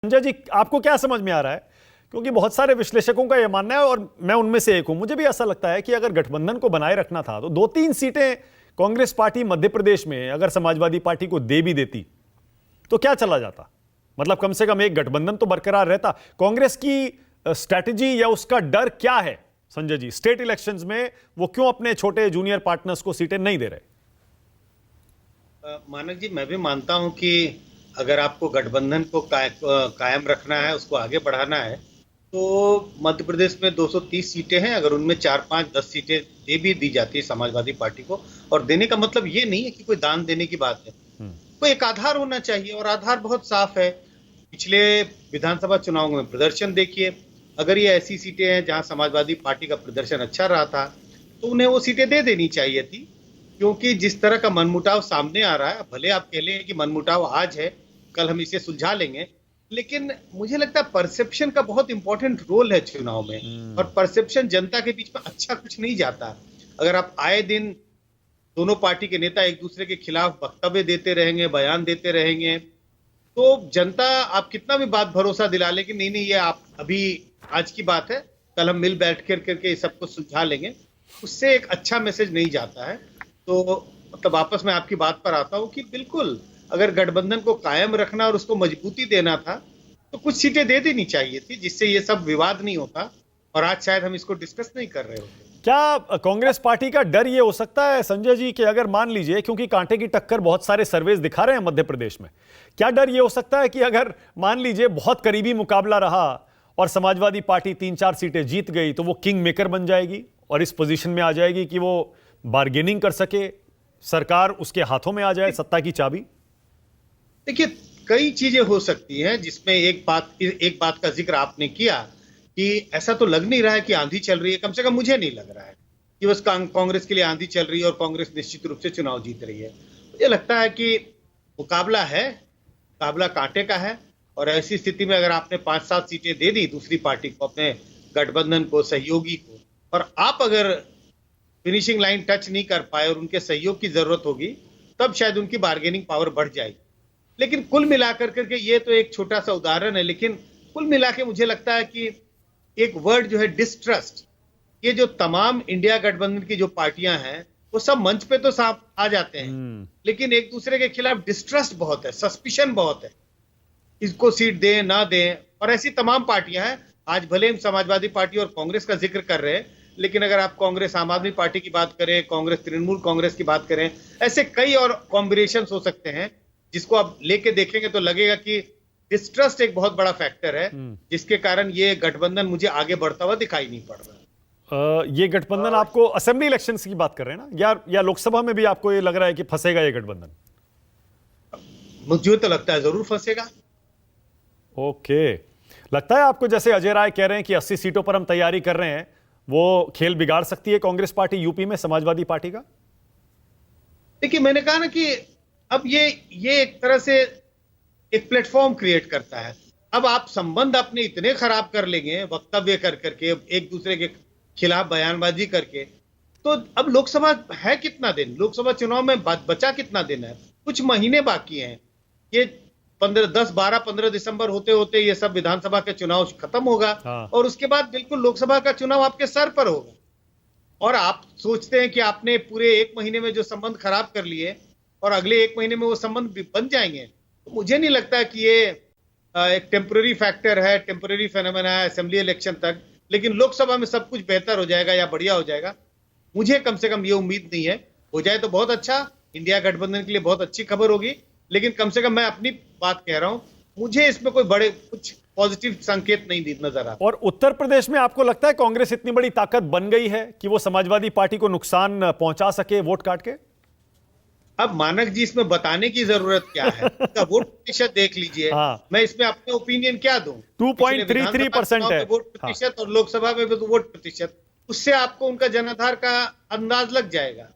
संजय जी, आपको क्या समझ में आ रहा है? क्योंकि बहुत सारे विश्लेषकों का यह मानना है और मैं उनमें से एक हूं, मुझे भी ऐसा लगता है कि अगर गठबंधन को बनाए रखना था तो 2-3 सीटें कांग्रेस पार्टी मध्य प्रदेश में अगर समाजवादी पार्टी को दे भी देती तो क्या चला जाता। मतलब कम से कम एक गठबंधन तो बरकरार रहता। कांग्रेस की स्ट्रैटेजी या उसका डर क्या है संजय जी? स्टेट इलेक्शंस में वो क्यों अपने छोटे जूनियर पार्टनर्स को सीटें नहीं दे रहे? मानक जी, मैं भी मानता हूं कि अगर आपको गठबंधन को कायम रखना है, उसको आगे बढ़ाना है, तो मध्य प्रदेश में 230 सीटें हैं। अगर उनमें 4, 5, 10 सीटें दे भी दी जाती है समाजवादी पार्टी को, और देने का मतलब ये नहीं है कि कोई दान देने की बात है, कोई एक आधार होना चाहिए और आधार बहुत साफ है। पिछले विधानसभा चुनाव में प्रदर्शन देखिए, अगर ये ऐसी सीटें हैं जहां समाजवादी पार्टी का प्रदर्शन अच्छा रहा था तो उन्हें वो सीटें दे देनी चाहिए थी। क्योंकि जिस तरह का मनमुटाव सामने आ रहा है, भले आप कह लें कि मनमुटाव आज है, कल हम इसे सुलझा लेंगे, लेकिन मुझे लगता है परसेप्शन का बहुत इंपॉर्टेंट रोल है चुनाव में, और परसेप्शन जनता के बीच में अच्छा कुछ नहीं जाता। अगर आप आए दिन दोनों पार्टी के नेता एक दूसरे के खिलाफ वक्तव्य देते रहेंगे, बयान देते रहेंगे, तो जनता, आप कितना भी बात भरोसा दिला ले कि नहीं नहीं ये आप अभी आज की बात है, कल हम मिल बैठ करके सबको सुलझा लेंगे, उससे एक अच्छा मैसेज नहीं जाता है। तो मतलब वापस मैं आपकी बात पर आता हूं कि बिल्कुल अगर गठबंधन को कायम रखना और उसको मजबूती देना था तो कुछ सीटें दे देनी चाहिए थी, जिससे ये सब विवाद नहीं होता, और आज शायद हम इसको डिस्कस नहीं कर रहे होते। क्या कांग्रेस पार्टी का डर यह हो सकता है संजय जी कि अगर मान लीजिए, क्योंकि कांटे की टक्कर बहुत सारे सर्वेज दिखा रहे हैं मध्य प्रदेश में, क्या डर यह हो सकता है कि अगर मान लीजिए बहुत करीबी मुकाबला रहा और समाजवादी पार्टी 3-4 सीटें जीत गई तो वो किंग मेकर बन जाएगी और इस पोजीशन में आ जाएगी कि वो बार्गेनिंग कर सके, सरकार उसके हाथों में आ जाए, सत्ता की चाबी? देखिए, कई चीजें हो सकती हैं, जिसमें एक बात का जिक्र आपने किया कि ऐसा तो लग नहीं रहा है कि आंधी चल रही है। कम से कम मुझे नहीं लग रहा है कि बस कांग्रेस के लिए आंधी चल रही है और कांग्रेस निश्चित रूप से चुनाव जीत रही है। मुझे लगता है कि मुकाबला है, मुकाबला कांटे का है, और ऐसी स्थिति में अगर आपने 5-7 सीटें दे दी दूसरी पार्टी को, अपने गठबंधन को, सहयोगी को, और आप अगर फिनिशिंग लाइन टच नहीं कर पाए और उनके सहयोग की जरूरत होगी, तब शायद उनकी बार्गेनिंग पावर बढ़ जाएगी। लेकिन कुल मिलाकर करके ये तो एक छोटा सा उदाहरण है, लेकिन कुल मिला के मुझे लगता है कि एक वर्ड जो है डिस्ट्रस्ट, ये जो तमाम इंडिया गठबंधन की जो पार्टियां हैं वो सब मंच पे तो साफ आ जाते हैं, लेकिन एक दूसरे के खिलाफ डिस्ट्रस्ट बहुत है, सस्पिशन बहुत है, इसको सीट दें ना दें। और ऐसी तमाम पार्टियां हैं। आज भले हम समाजवादी पार्टी और कांग्रेस का जिक्र कर रहे हैं, लेकिन अगर आप कांग्रेस आम आदमी पार्टी की बात करें, कांग्रेस तृणमूल कांग्रेस की बात करें, ऐसे कई और कॉम्बिनेशन हो सकते हैं जिसको आप लेके देखेंगे तो लगेगा कि डिस्ट्रस्ट एक बहुत बड़ा फैक्टर है, जिसके कारण ये गठबंधन मुझे आगे बढ़ता हुआ दिखाई नहीं पड़ रहा। ये गठबंधन आपको असेंबली इलेक्शंस की बात कर रहे हैं ना, या लोकसभा में भी आपको ये लग रहा है कि फंसेगा ये गठबंधन? मुझे तो लगता है जरूर फंसेगा। ओके, लगता है आपको जैसे अजय राय कह रहे हैं कि 80 सीटों पर हम तैयारी कर रहे हैं, वो खेल बिगाड़ सकती है कांग्रेस पार्टी यूपी में समाजवादी पार्टी का? देखिए, मैंने कहा ना कि अब ये एक तरह से एक प्लेटफॉर्म क्रिएट करता है। अब आप संबंध अपने इतने खराब कर लेंगे वक्तव्य कर करके, एक दूसरे के खिलाफ बयानबाजी करके, तो अब लोकसभा है कितना दिन, लोकसभा चुनाव में बचा कितना दिन है? कुछ महीने बाकी हैं। ये 15 दिसंबर होते होते ये सब विधानसभा के चुनाव खत्म होगा, और उसके बाद बिल्कुल लोकसभा का चुनाव आपके सर पर होगा, और आप सोचते हैं कि आपने पूरे 1 महीने में जो संबंध खराब कर लिए और अगले 1 महीने में वो संबंध बन जाएंगे। तो मुझे नहीं लगता कि ये एक टेम्पररी फैक्टर है, टेम्पररी फेनोमेना है असेंबली इलेक्शन तक, लेकिन लोकसभा में सब कुछ बेहतर हो जाएगा या बढ़िया हो जाएगा, मुझे कम से कम ये उम्मीद नहीं है। हो जाए तो बहुत अच्छा, इंडिया गठबंधन के लिए बहुत अच्छी खबर होगी, लेकिन कम से कम मैं अपनी बात कह रहा हूं, मुझे इसमें कोई बड़े कुछ पॉजिटिव संकेत नहीं नजर आ। और उत्तर प्रदेश में आपको लगता है कांग्रेस इतनी बड़ी ताकत बन गई है कि वो समाजवादी पार्टी को नुकसान पहुंचा सके वोट काट के? अब मानक जी, इसमें बताने की जरूरत क्या है? इसका वोट प्रतिशत देख लीजिए। मैं इसमें अपने ओपिनियन क्या दूं? 2.33% है वोट प्रतिशत, और लोकसभा में भी वोट प्रतिशत, उससे आपको उनका जनाधार का अंदाज लग जाएगा।